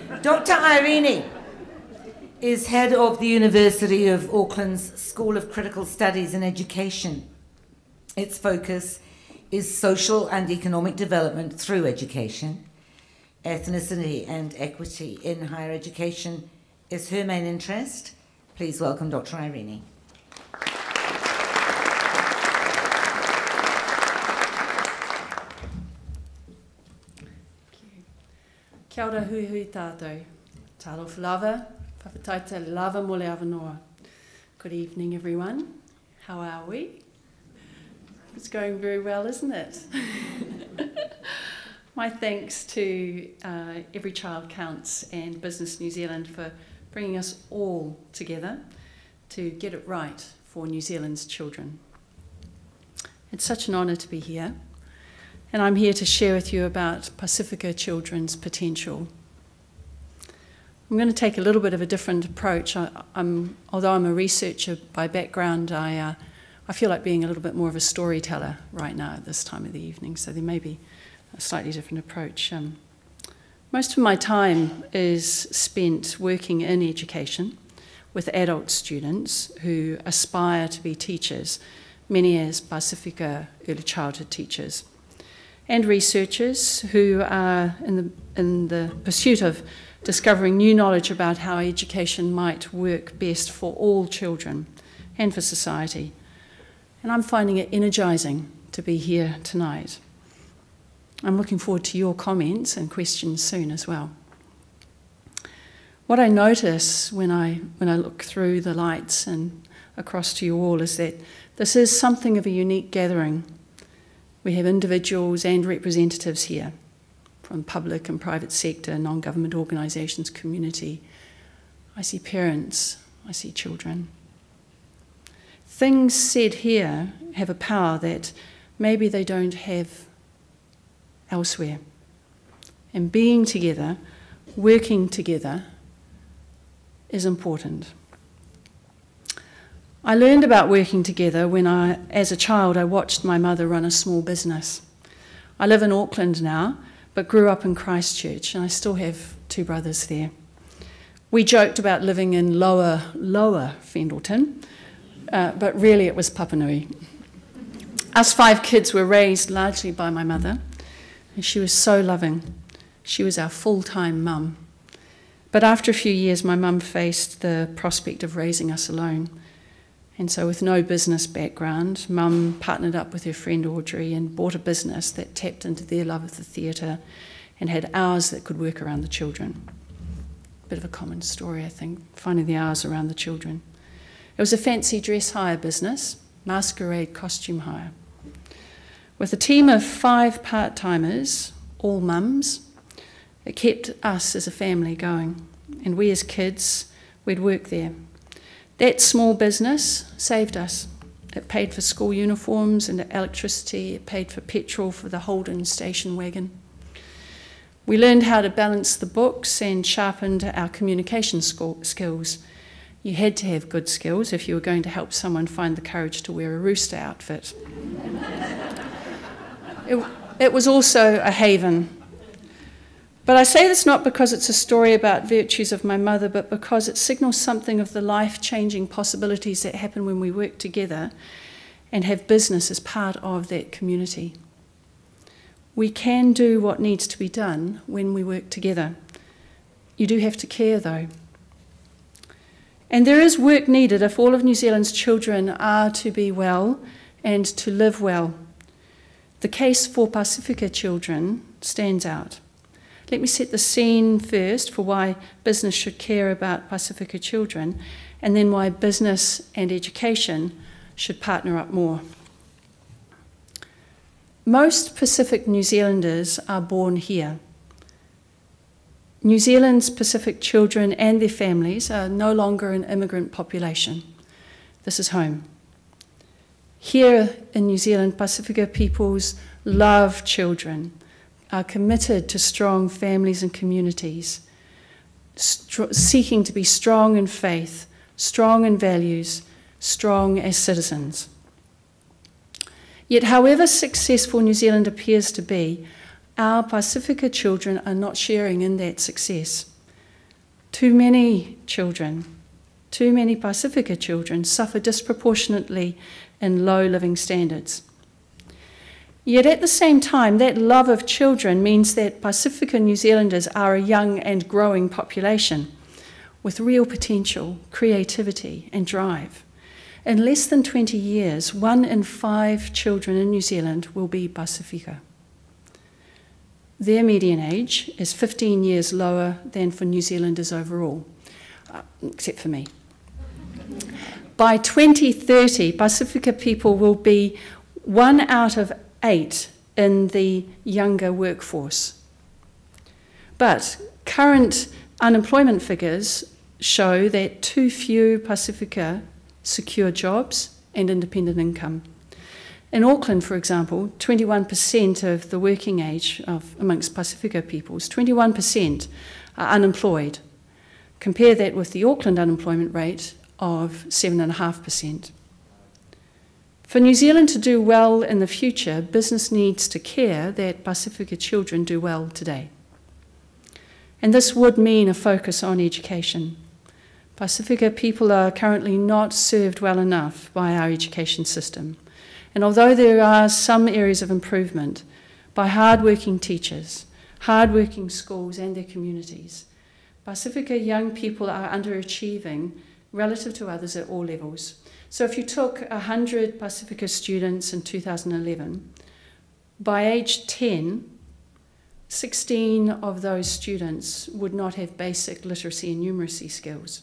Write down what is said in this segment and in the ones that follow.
Dr. Airini is head of the University of Auckland's School of Critical Studies and Education. Its focus is social and economic development through education. Ethnicity and equity in higher education is her main interest. Please welcome Dr. Airini. Kia ora hui hui tātou. Tārof lava, whakataita lava mole awanoa. Good evening, everyone. How are we? It's going very well, isn't it? My thanks to EveryChild Counts and Business New Zealand for bringing us all together to get it right for New Zealand's children. It's such an honour to be here. And I'm here to share with you about Pacifica children's potential. I'm going to take a little bit of a different approach. Although I'm a researcher by background, I feel like being a little bit more of a storyteller right now at this time of the evening, so there may be a slightly different approach. Most of my time is spent working in education with adult students who aspire to be teachers, many as Pacifica early childhood teachers, and researchers who are in the pursuit of discovering new knowledge about how education might work best for all children and for society. And I'm finding it energising to be here tonight. I'm looking forward to your comments and questions soon as well. What I notice when I look through the lights and across to you all is that this is something of a unique gathering. We have individuals and representatives here from public and private sector, non-government organisations, community. I see parents, I see children. Things said here have a power that maybe they don't have elsewhere. And being together, working together, is important. I learned about working together when as a child, I watched my mother run a small business. I live in Auckland now, but grew up in Christchurch, and I still have two brothers there. We joked about living in lower Fendleton, but really it was Papanui. Us 5 kids were raised largely by my mother, and she was so loving. She was our full-time mum. But after a few years, my mum faced the prospect of raising us alone. And so with no business background, Mum partnered up with her friend Audrey and bought a business that tapped into their love of the theatre and had hours that could work around the children. Bit of a common story, I think, finding the hours around the children. It was a fancy dress hire business, masquerade costume hire. With a team of 5 part-timers, all mums, it kept us as a family going. And we as kids, we'd work there. That small business saved us. It paid for school uniforms and electricity. It paid for petrol for the Holden station wagon. We learned how to balance the books and sharpened our communication skills. You had to have good skills if you were going to help someone find the courage to wear a rooster outfit. It was also a haven. But I say this not because it's a story about virtues of my mother, but because it signals something of the life-changing possibilities that happen when we work together and have business as part of that community. We can do what needs to be done when we work together. You do have to care, though. And there is work needed if all of New Zealand's children are to be well and to live well. The case for Pacifica children stands out. Let me set the scene first for why business should care about Pacifica children, and then why business and education should partner up more. Most Pacific New Zealanders are born here. New Zealand's Pacific children and their families are no longer an immigrant population. This is home. Here in New Zealand, Pacifica peoples love children, are committed to strong families and communities, seeking to be strong in faith, strong in values, strong as citizens. Yet however successful New Zealand appears to be, our Pacifica children are not sharing in that success. Too many children, too many Pacifica children suffer disproportionately in low living standards. Yet at the same time, that love of children means that Pacifica New Zealanders are a young and growing population with real potential, creativity and drive. In less than 20 years, 1 in 5 children in New Zealand will be Pacifica. Their median age is 15 years lower than for New Zealanders overall, except for me. By 2030, Pacifica people will be 1 out of 8 in the younger workforce. But current unemployment figures show that too few Pacifica secure jobs and independent income. In Auckland, for example, 21% of the working age amongst Pacifica peoples, 21% are unemployed. Compare that with the Auckland unemployment rate of 7.5%. For New Zealand to do well in the future, business needs to care that Pacifica children do well today. And this would mean a focus on education. Pacifica people are currently not served well enough by our education system. And although there are some areas of improvement, by hard-working teachers, hard-working schools and their communities, Pacifica young people are underachieving relative to others at all levels. So if you took 100 Pacifica students in 2011, by age 10, 16 of those students would not have basic literacy and numeracy skills.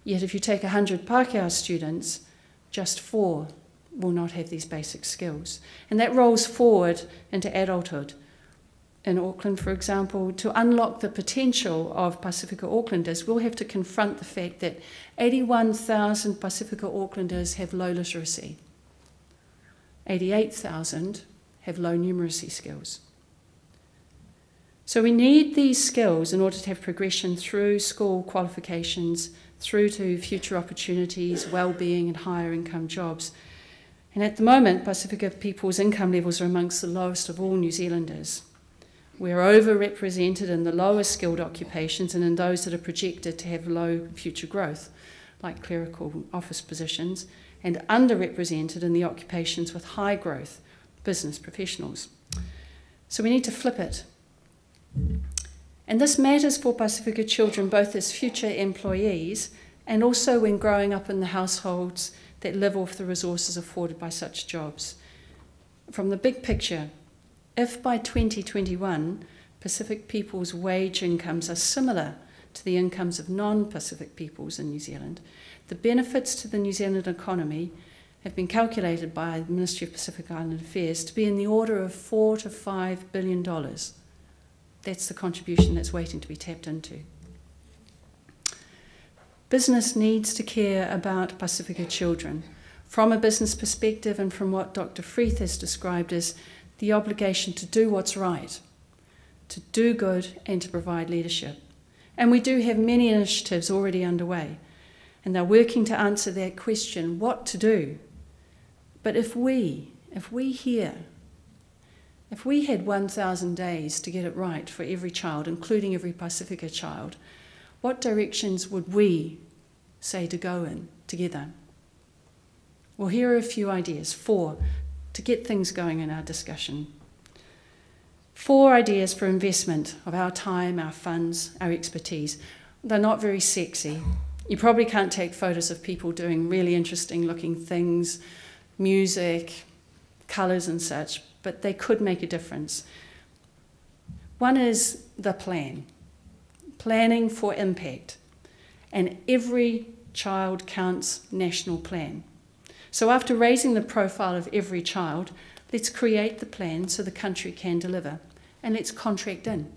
Yet if you take 100 Pākehā students, just 4 will not have these basic skills. And that rolls forward into adulthood. In Auckland, for example, to unlock the potential of Pacifica Aucklanders, we'll have to confront the fact that 81,000 Pacifica Aucklanders have low literacy. 88,000 have low numeracy skills. So we need these skills in order to have progression through school qualifications, through to future opportunities, well-being and higher income jobs. And at the moment, Pacifica people's income levels are amongst the lowest of all New Zealanders. We're overrepresented in the lower skilled occupations and in those that are projected to have low future growth, like clerical office positions, and underrepresented in the occupations with high growth, business professionals. So we need to flip it. And this matters for Pacifica children both as future employees and also when growing up in the households that live off the resources afforded by such jobs. From the big picture, if by 2021 Pacific people's wage incomes are similar to the incomes of non-Pacific peoples in New Zealand, the benefits to the New Zealand economy have been calculated by the Ministry of Pacific Island Affairs to be in the order of $4 to $5 billion. That's the contribution that's waiting to be tapped into. Business needs to care about Pacifica children from a business perspective and from what Dr. Freeth has described as the obligation to do what's right, to do good and to provide leadership. And we do have many initiatives already underway, and they're working to answer that question, what to do. But if we had 1,000 days to get it right for every child, including every Pacifica child, what directions would we say to go in together? Well, here are a few ideas, 4, to get things going in our discussion. 4 ideas for investment of our time, our funds, our expertise. They're not very sexy. You probably can't take photos of people doing really interesting looking things, music, colours and such, but they could make a difference. One is the plan, planning for impact, and Every Child Counts national plan. So after raising the profile of every child, let's create the plan so the country can deliver, and let's contract in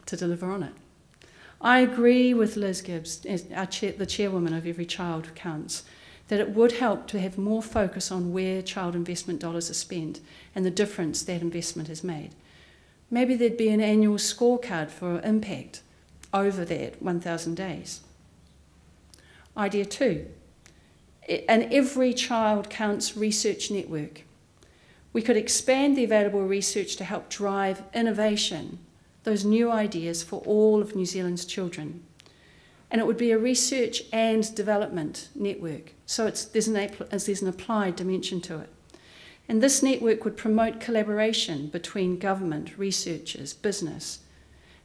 to deliver on it. I agree with Liz Gibbs, the chairwoman of Every Child Counts, that it would help to have more focus on where child investment dollars are spent and the difference that investment has made. Maybe there'd be an annual scorecard for impact over that 1,000 days. Idea 2, an Every Child Counts research network. We could expand the available research to help drive innovation, those new ideas for all of New Zealand's children. And it would be a research and development network. So there's an applied dimension to it. And this network would promote collaboration between government, researchers, business.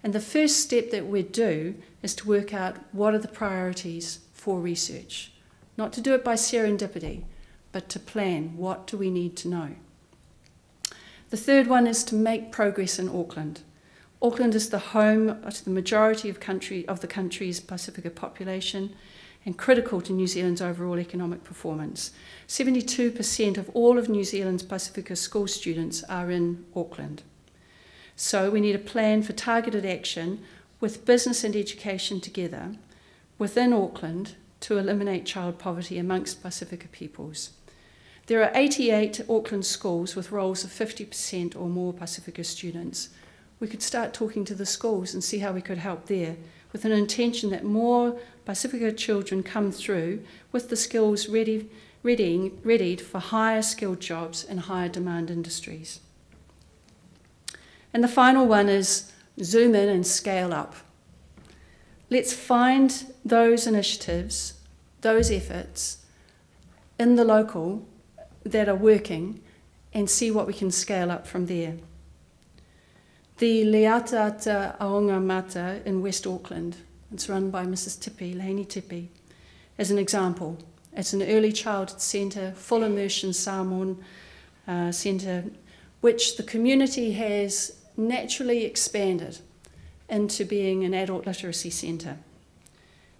And the first step that we'd do is to work out what are the priorities for research. Not to do it by serendipity, but to plan what do we need to know. The third one is to make progress in Auckland. Auckland is the home to the majority of the country's Pacifica population and critical to New Zealand's overall economic performance. 72% of all of New Zealand's Pacifica school students are in Auckland. So we need a plan for targeted action with business and education together within Auckland to eliminate child poverty amongst Pacifica peoples. There are 88 Auckland schools with rolls of 50% or more Pacifica students. We could start talking to the schools and see how we could help there, with an intention that more Pacifica children come through with the skills readied for higher skilled jobs in higher demand industries. And the final one is zoom in and scale up. Let's find those initiatives, those efforts in the local that are working and see what we can scale up from there. The Leatata Aonga Mata in West Auckland, it's run by Mrs. Tipi, Laini Tipi, as an example. It's an early childhood centre, full immersion Samoan centre, which the community has naturally expanded into being an adult literacy centre.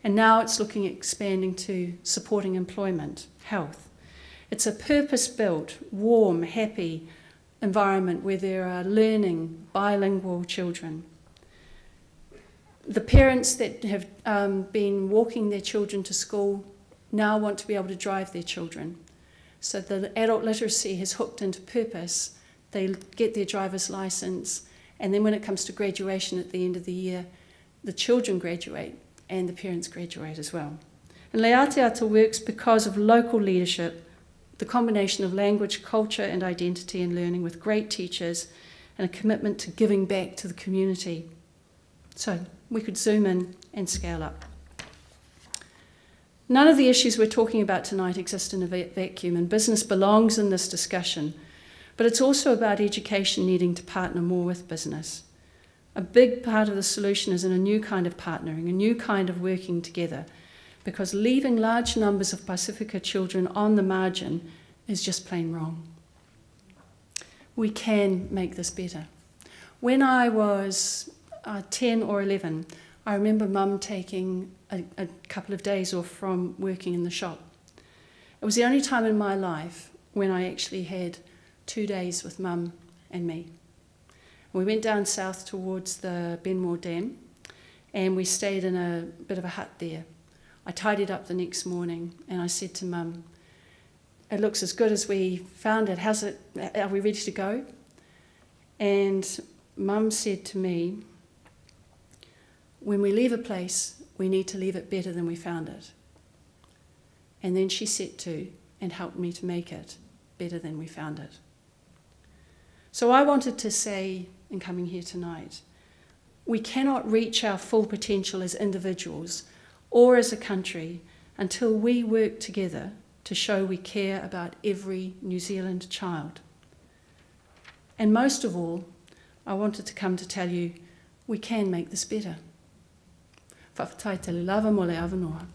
And now it's looking at expanding to supporting employment, health. It's a purpose-built, warm, happy environment where there are learning, bilingual children. The parents that have been walking their children to school now want to be able to drive their children. So the adult literacy has hooked into purpose. They get their driver's license, and then when it comes to graduation at the end of the year, the children graduate and the parents graduate as well. And Leateata works because of local leadership, the combination of language, culture and identity and learning with great teachers and a commitment to giving back to the community. So we could zoom in and scale up. None of the issues we're talking about tonight exist in a vacuum, and business belongs in this discussion, but it's also about education needing to partner more with business. A big part of the solution is in a new kind of partnering, a new kind of working together, because leaving large numbers of Pacifica children on the margin is just plain wrong. We can make this better. When I was 10 or 11, I remember Mum taking a couple of days off from working in the shop. It was the only time in my life when I actually had 2 days with Mum and me. We went down south towards the Benmore Dam and we stayed in a bit of a hut there. I tidied up the next morning and I said to Mum, "It looks as good as we found it. Are we ready to go?" And Mum said to me, "When we leave a place, we need to leave it better than we found it." And then she set to and helped me to make it better than we found it. So I wanted to say, in coming here tonight, we cannot reach our full potential as individuals or as a country until we work together to show we care about every New Zealand child. And most of all, I wanted to come to tell you we can make this better. Whawhatai te lava mo le awanoa.